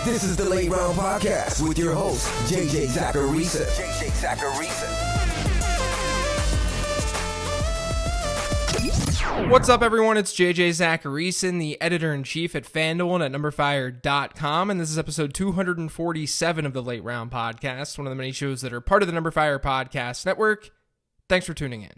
This is the Late Round Podcast with your host, Zach Ertz. What's up, everyone? It's Zach Ertz, the editor-in-chief at FanDuel and at NumberFire.com, and this is episode 247 of the Late Round Podcast, one of the many shows that are part of the NumberFire Podcast Network. Thanks for tuning in.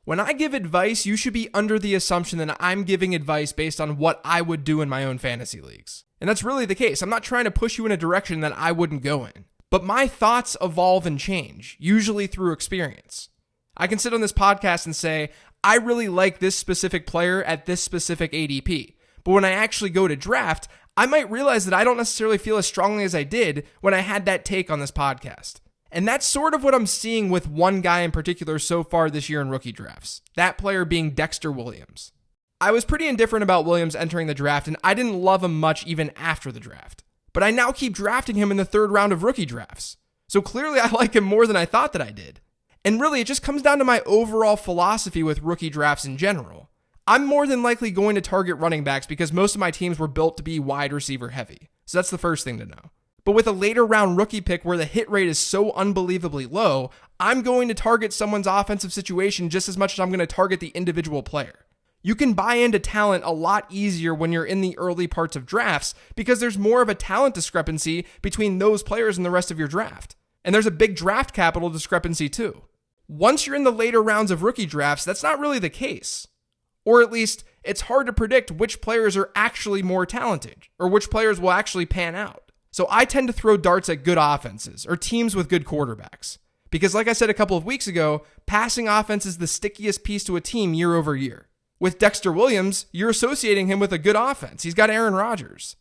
When I give advice, you should be under the assumption that I'm giving advice based on what I would do in my own fantasy leagues. And that's really the case. I'm not trying to push you in a direction that I wouldn't go in. But my thoughts evolve and change, usually through experience. I can sit on this podcast and say, I really like this specific player at this specific ADP. But when I actually go to draft, I might realize that I don't necessarily feel as strongly as I did when I had that take on this podcast. And that's sort of what I'm seeing with one guy in particular so far this year in rookie drafts. That player being Dexter Williams. I was pretty indifferent about Williams entering the draft, and I didn't love him much even after the draft. But I now keep drafting him in the third round of rookie drafts. So clearly I like him more than I thought that I did. And really, it just comes down to my overall philosophy with rookie drafts in general. I'm more than likely going to target running backs because most of my teams were built to be wide receiver heavy. So that's the first thing to know. But with a later round rookie pick where the hit rate is so unbelievably low, I'm going to target someone's offensive situation just as much as I'm going to target the individual player. You can buy into talent a lot easier when you're in the early parts of drafts because there's more of a talent discrepancy between those players and the rest of your draft. And there's a big draft capital discrepancy too. Once you're in the later rounds of rookie drafts, that's not really the case. Or at least, it's hard to predict which players are actually more talented, or which players will actually pan out. So I tend to throw darts at good offenses, or teams with good quarterbacks. Because like I said a couple of weeks ago, passing offense is the stickiest piece to a team year over year. With Dexter Williams, you're associating him with a good offense. He's got Aaron Rodgers.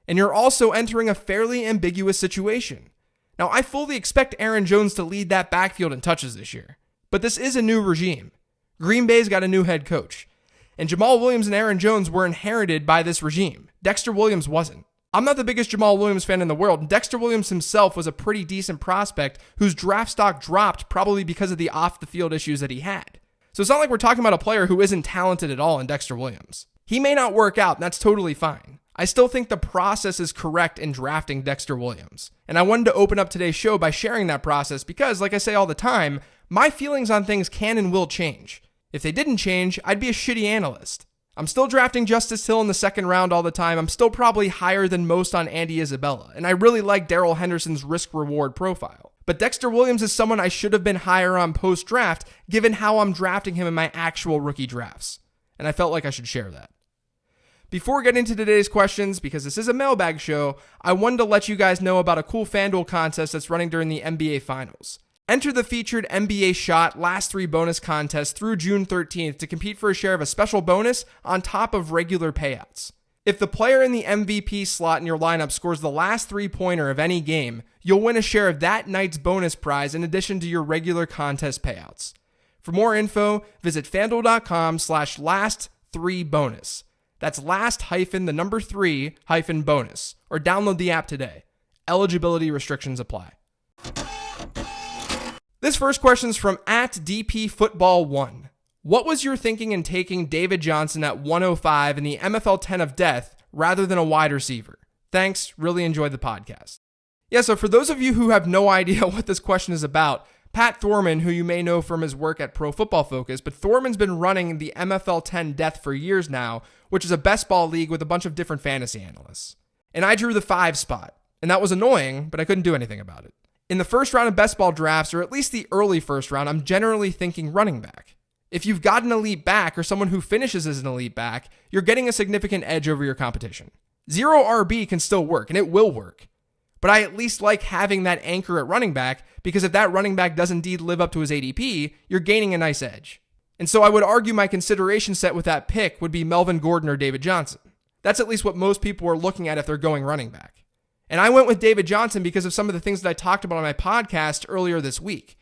And you're also entering a fairly ambiguous situation. Now, I fully expect Aaron Jones to lead that backfield in touches this year. But this is a new regime. Green Bay's got a new head coach. And Jamal Williams and Aaron Jones were inherited by this regime. Dexter Williams wasn't. I'm not the biggest Jamal Williams fan in the world, and Dexter Williams himself was a pretty decent prospect whose draft stock dropped probably because of the off-the-field issues that he had. So it's not like we're talking about a player who isn't talented at all in Dexter Williams. He may not work out, and that's totally fine. I still think the process is correct in drafting Dexter Williams. And I wanted to open up today's show by sharing that process because, like I say all the time, my feelings on things can and will change. If they didn't change, I'd be a shitty analyst. I'm still drafting Justice Hill in the second round all the time. I'm still probably higher than most on Andy Isabella, and I really like Darrell Henderson's risk-reward profile. But Dexter Williams is someone I should have been higher on post-draft, given how I'm drafting him in my actual rookie drafts. And I felt like I should share that. Before getting into today's questions, because this is a mailbag show, I wanted to let you guys know about a cool FanDuel contest that's running during the NBA Finals. Enter the featured NBA Shot Last 3 bonus contest through June 13th to compete for a share of a special bonus on top of regular payouts. If the player in the MVP slot in your lineup scores the last 3-pointer of any game, you'll win a share of that night's bonus prize in addition to your regular contest payouts. For more info, visit FanDuel.com/last3bonus. That's last-3-bonus, or download the app today. Eligibility restrictions apply. This first question is from @DPFootball1. What was your thinking in taking David Johnson at 105 in the MFL 10 of death rather than a wide receiver? Thanks, really enjoyed the podcast. Yeah, so for those of you who have no idea what this question is about, Pat Thorman, who you may know from his work at Pro Football Focus, but Thorman's been running the MFL 10 death for years now, which is a best ball league with a bunch of different fantasy analysts. And I drew the 5 spot, and that was annoying, but I couldn't do anything about it. In the first round of best ball drafts, or at least the early first round, I'm generally thinking running back. If you've got an elite back or someone who finishes as an elite back, you're getting a significant edge over your competition. Zero RB can still work, and it will work. But I at least like having that anchor at running back because if that running back does indeed live up to his ADP, you're gaining a nice edge. And so I would argue my consideration set with that pick would be Melvin Gordon or David Johnson. That's at least what most people are looking at if they're going running back. And I went with David Johnson because of some of the things that I talked about on my podcast earlier this week.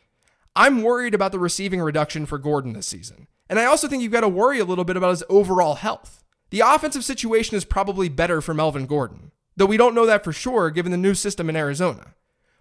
I'm worried about the receiving reduction for Gordon this season. And I also think you've got to worry a little bit about his overall health. The offensive situation is probably better for Melvin Gordon, though we don't know that for sure given the new system in Arizona.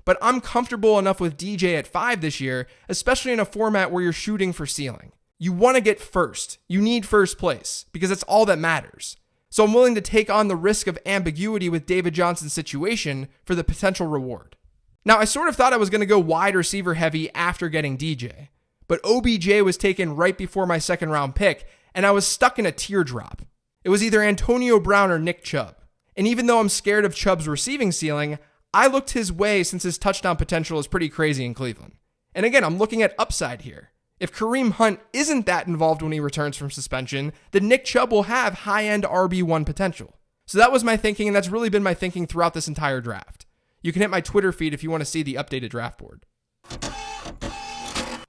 But I'm comfortable enough with DJ at 5 this year, especially in a format where you're shooting for ceiling. You want to get first. You need first place because that's all that matters. So I'm willing to take on the risk of ambiguity with David Johnson's situation for the potential reward. Now, I sort of thought I was going to go wide receiver heavy after getting DJ, but OBJ was taken right before my second round pick, and I was stuck in a teardrop. It was either Antonio Brown or Nick Chubb. And even though I'm scared of Chubb's receiving ceiling, I looked his way since his touchdown potential is pretty crazy in Cleveland. And again, I'm looking at upside here. If Kareem Hunt isn't that involved when he returns from suspension, then Nick Chubb will have high-end RB1 potential. So that was my thinking, and that's really been my thinking throughout this entire draft. You can hit my Twitter feed if you want to see the updated draft board.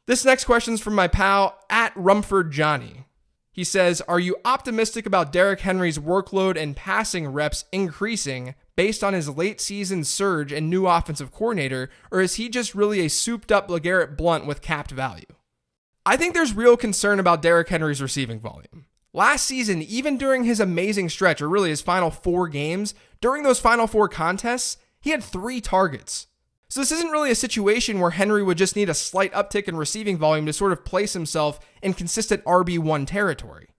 This next question is from my pal at Rumford Johnny. He says, are you optimistic about Derrick Henry's workload and passing reps increasing based on his late season surge and new offensive coordinator, or is he just really a souped up LeGarrette Blount with capped value? I think there's real concern about Derrick Henry's receiving volume. Last season, even during his amazing stretch, or really his final 4 games, during those final 4 contests, he had 3 targets. So this isn't really a situation where Henry would just need a slight uptick in receiving volume to sort of place himself in consistent RB1 territory.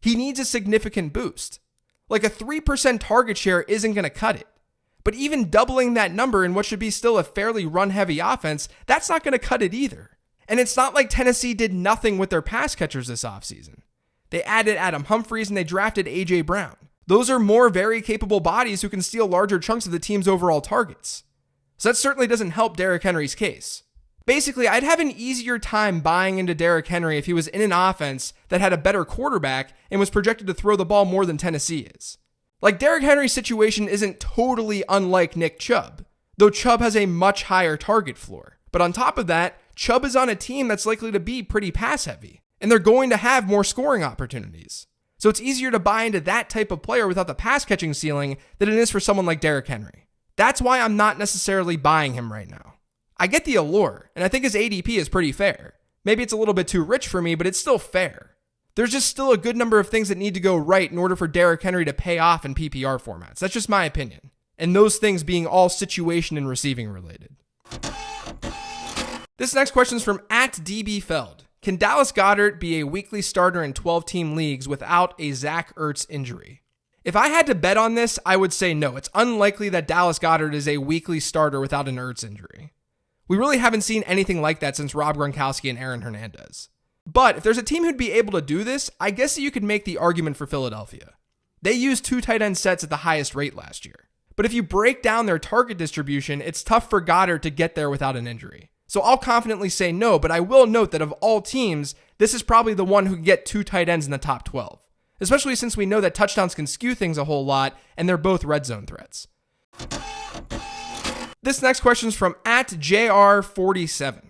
He needs a significant boost. Like a 3% target share isn't going to cut it. But even doubling that number in what should be still a fairly run-heavy offense, that's not going to cut it either. And it's not like Tennessee did nothing with their pass catchers this offseason. They added Adam Humphries and they drafted A.J. Brown. Those are more very capable bodies who can steal larger chunks of the team's overall targets. So that certainly doesn't help Derrick Henry's case. Basically, I'd have an easier time buying into Derrick Henry if he was in an offense that had a better quarterback and was projected to throw the ball more than Tennessee is. Like, Derrick Henry's situation isn't totally unlike Nick Chubb, though Chubb has a much higher target floor. But on top of that, Chubb is on a team that's likely to be pretty pass heavy, and they're going to have more scoring opportunities. So it's easier to buy into that type of player without the pass catching ceiling than it is for someone like Derrick Henry. That's why I'm not necessarily buying him right now. I get the allure, and I think his ADP is pretty fair. Maybe it's a little bit too rich for me, but it's still fair. There's just still a good number of things that need to go right in order for Derrick Henry to pay off in PPR formats. That's just my opinion. And those things being all situation and receiving related. This next question is from at DB Feld. Can Dallas Goedert be a weekly starter in 12-team leagues without a Zach Ertz injury? If I had to bet on this, I would say no. It's unlikely that Dallas Goedert is a weekly starter without an Ertz injury. We really haven't seen anything like that since Rob Gronkowski and Aaron Hernandez. But if there's a team who'd be able to do this, I guess that you could make the argument for Philadelphia. They used 2 tight end sets at the highest rate last year. But if you break down their target distribution, it's tough for Goddard to get there without an injury. So I'll confidently say no, but I will note that of all teams, this is probably the one who can get 2 tight ends in the top 12. Especially since we know that touchdowns can skew things a whole lot, and they're both red zone threats. This next question is from at JR47.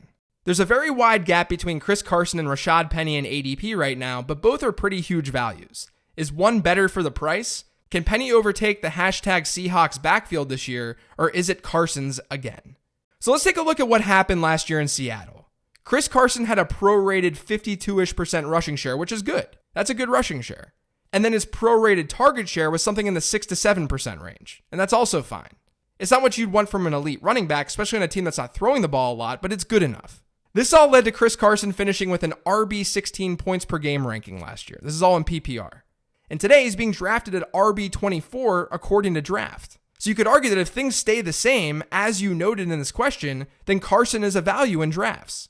There's a very wide gap between Chris Carson and Rashad Penny in ADP right now, but both are pretty huge values. Is one better for the price? Can Penny overtake the hashtag Seahawks backfield this year, or is it Carson's again? So let's take a look at what happened last year in Seattle. Chris Carson had a prorated 52-ish% rushing share, which is good. That's a good rushing share. And then his prorated target share was something in the 6 to 7% range. And that's also fine. It's not what you'd want from an elite running back, especially on a team that's not throwing the ball a lot, but it's good enough. This all led to Chris Carson finishing with an RB 16 points per game ranking last year. This is all in PPR. And today he's being drafted at RB 24 according to draft. So you could argue that if things stay the same, as you noted in this question, then Carson is a value in drafts.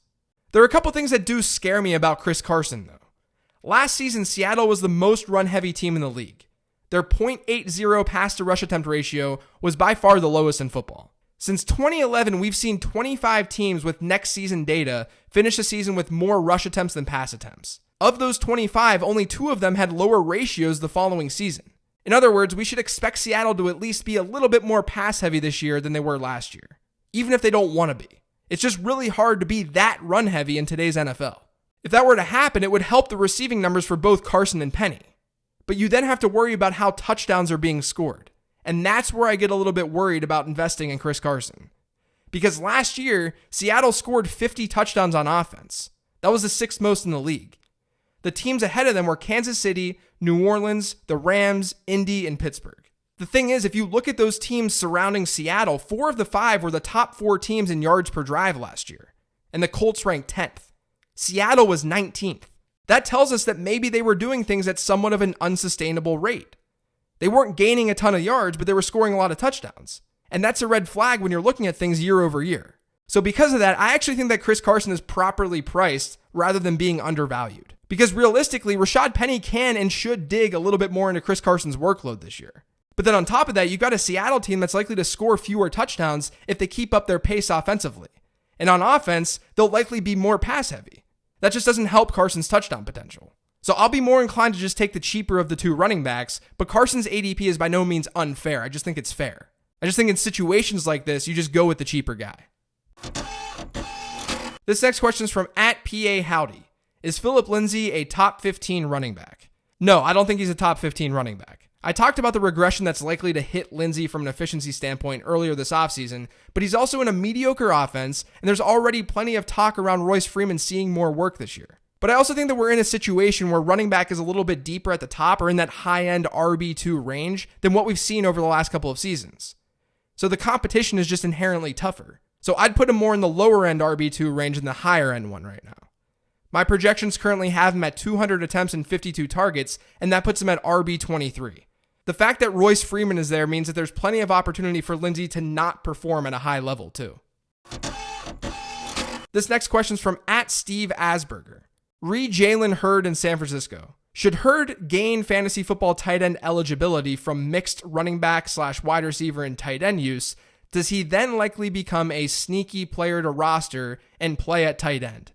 There are a couple things that do scare me about Chris Carson, though. Last season, Seattle was the most run-heavy team in the league. Their .80 pass-to-rush attempt ratio was by far the lowest in football. Since 2011, we've seen 25 teams with next season data finish the season with more rush attempts than pass attempts. Of those 25, only 2 of them had lower ratios the following season. In other words, we should expect Seattle to at least be a little bit more pass-heavy this year than they were last year, even if they don't want to be. It's just really hard to be that run-heavy in today's NFL. If that were to happen, it would help the receiving numbers for both Carson and Penny. But you then have to worry about how touchdowns are being scored. And that's where I get a little bit worried about investing in Chris Carson. Because last year, Seattle scored 50 touchdowns on offense. That was the 6th most in the league. The teams ahead of them were Kansas City, New Orleans, the Rams, Indy, and Pittsburgh. The thing is, if you look at those teams surrounding Seattle, 4 of the 5 were the top 4 teams in yards per drive last year. And the Colts ranked 10th. Seattle was 19th. That tells us that maybe they were doing things at somewhat of an unsustainable rate. They weren't gaining a ton of yards, but they were scoring a lot of touchdowns. And that's a red flag when you're looking at things year over year. So because of that, I actually think that Chris Carson is properly priced rather than being undervalued. Because realistically, Rashad Penny can and should dig a little bit more into Chris Carson's workload this year. But then on top of that, you've got a Seattle team that's likely to score fewer touchdowns if they keep up their pace offensively. And on offense, they'll likely be more pass heavy. That just doesn't help Carson's touchdown potential. So I'll be more inclined to just take the cheaper of the two running backs, but Carson's ADP is by no means unfair. I just think it's fair. I just think in situations like this, you just go with the cheaper guy. This next question is from @PA Howdy. Is Phillip Lindsay a top 15 running back? No, I don't think he's a top 15 running back. I talked about the regression that's likely to hit Lindsay from an efficiency standpoint earlier this offseason, but he's also in a mediocre offense, and there's already plenty of talk around Royce Freeman seeing more work this year. But I also think that we're in a situation where running back is a little bit deeper at the top or in that high-end RB2 range than what we've seen over the last couple of seasons. So the competition is just inherently tougher. So I'd put him more in the lower-end RB2 range than the higher-end one right now. My projections currently have him at 200 attempts and 52 targets, and that puts him at RB23. The fact that Royce Freeman is there means that there's plenty of opportunity for Lindsay to not perform at a high level too. This next question is from @Steve Asberger. Jalen Hurd in San Francisco. Should Hurd gain fantasy football tight end eligibility from mixed running back / wide receiver and tight end use? Does he then likely become a sneaky player to roster and play at tight end?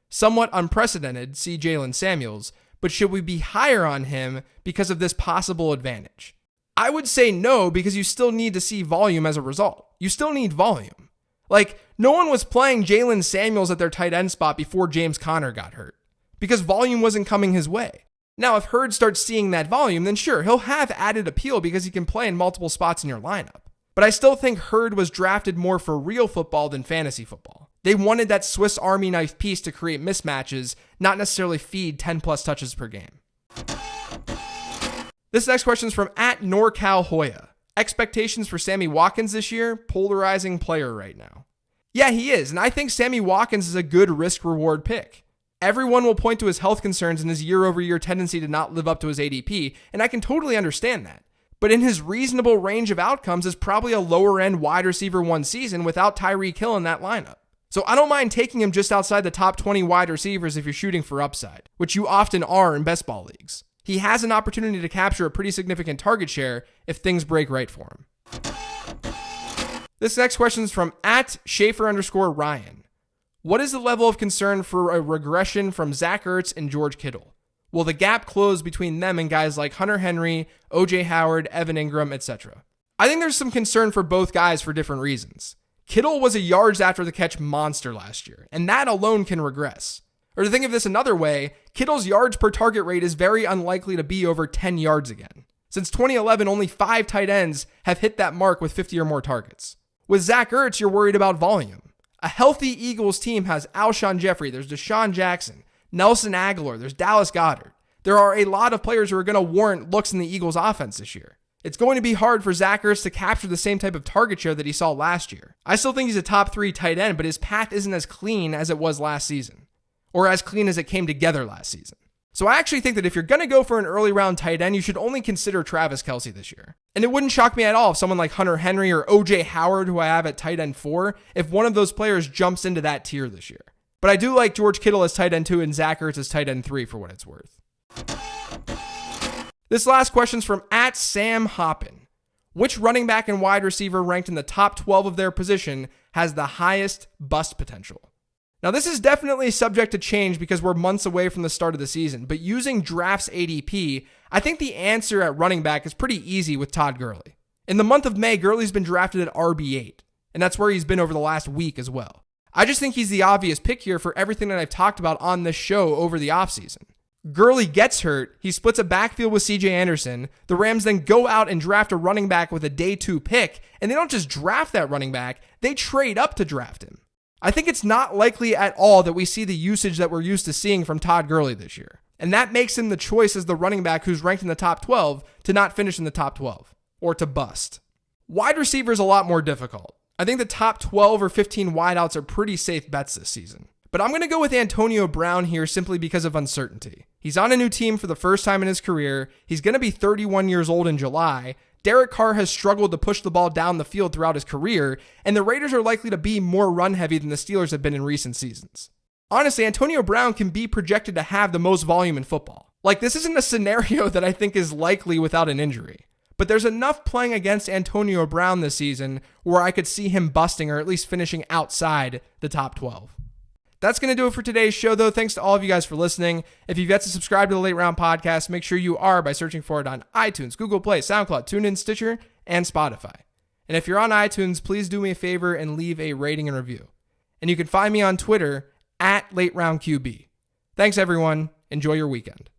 Somewhat unprecedented, see Jalen Samuels, but should we be higher on him because of this possible advantage? I would say no, because you still need to see volume as a result. You still need volume. Like, no one was playing Jalen Samuels at their tight end spot before James Conner got hurt, because volume wasn't coming his way. Now, if Hurd starts seeing that volume, then sure, he'll have added appeal because he can play in multiple spots in your lineup. But I still think Hurd was drafted more for real football than fantasy football. They wanted that Swiss Army knife piece to create mismatches, not necessarily feed 10 plus touches per game. This next question is from @NorCal Hoya. Expectations for Sammy Watkins this year? Polarizing player right now. Yeah, he is, and I think Sammy Watkins is a good risk-reward pick. Everyone will point to his health concerns and his year-over-year tendency to not live up to his ADP, and I can totally understand that. But in his reasonable range of outcomes is probably a lower-end wide receiver one season without Tyreek Hill in that lineup. So I don't mind taking him just outside the top 20 wide receivers if you're shooting for upside, which you often are in best ball leagues. He has an opportunity to capture a pretty significant target share if things break right for him. This next question is from @Schaefer_Ryan. What is the level of concern for a regression from Zach Ertz and George Kittle? Will the gap close between them and guys like Hunter Henry, OJ Howard, Evan Ingram, etc.? I think there's some concern for both guys for different reasons. Kittle was a yards after the catch monster last year, and that alone can regress. Or to think of this another way, Kittle's yards per target rate is very unlikely to be over 10 yards again. Since 2011, only 5 tight ends have hit that mark with 50 or more targets. With Zach Ertz, you're worried about volume. A healthy Eagles team has Alshon Jeffrey, there's Deshaun Jackson, Nelson Aguilar, there's Dallas Goedert. There are a lot of players who are going to warrant looks in the Eagles offense this year. It's going to be hard for Zach Ertz to capture the same type of target share that he saw last year. I still think he's a top 3 tight end, but his path isn't as clean as it was last season, or as clean as it came together last season. So I actually think that if you're going to go for an early round tight end, you should only consider Travis Kelce this year. And it wouldn't shock me at all if someone like Hunter Henry or OJ Howard, who I have at tight end 4, if one of those players jumps into that tier this year. But I do like George Kittle as tight end 2 and Zach Ertz as tight end 3 for what it's worth. This last question is from @SamHoppin. Which running back and wide receiver ranked in the top 12 of their position has the highest bust potential? Now, this is definitely subject to change because we're months away from the start of the season, but using Draft's ADP, I think the answer at running back is pretty easy with Todd Gurley. In the month of May, Gurley's been drafted at RB8, and that's where he's been over the last week as well. I just think he's the obvious pick here for everything that I've talked about on this show over the offseason. Gurley gets hurt, he splits a backfield with CJ Anderson, the Rams then go out and draft a running back with a day 2 pick, and they don't just draft that running back, they trade up to draft him. I think it's not likely at all that we see the usage that we're used to seeing from Todd Gurley this year. And that makes him the choice as the running back who's ranked in the top 12 to not finish in the top 12 or to bust. Wide receiver is a lot more difficult. I think the top 12 or 15 wideouts are pretty safe bets this season. But I'm going to go with Antonio Brown here simply because of uncertainty. He's on a new team for the first time in his career. He's going to be 31 years old in July. Derek Carr has struggled to push the ball down the field throughout his career, and the Raiders are likely to be more run-heavy than the Steelers have been in recent seasons. Honestly, Antonio Brown can be projected to have the most volume in football. Like, this isn't a scenario that I think is likely without an injury. But there's enough playing against Antonio Brown this season where I could see him busting or at least finishing outside the top 12. That's going to do it for today's show, though. Thanks to all of you guys for listening. If you've yet to subscribe to the Late Round Podcast, make sure you are by searching for it on iTunes, Google Play, SoundCloud, TuneIn, Stitcher, and Spotify. And if you're on iTunes, please do me a favor and leave a rating and review. And you can find me on Twitter @LateRoundQB. Thanks, everyone. Enjoy your weekend.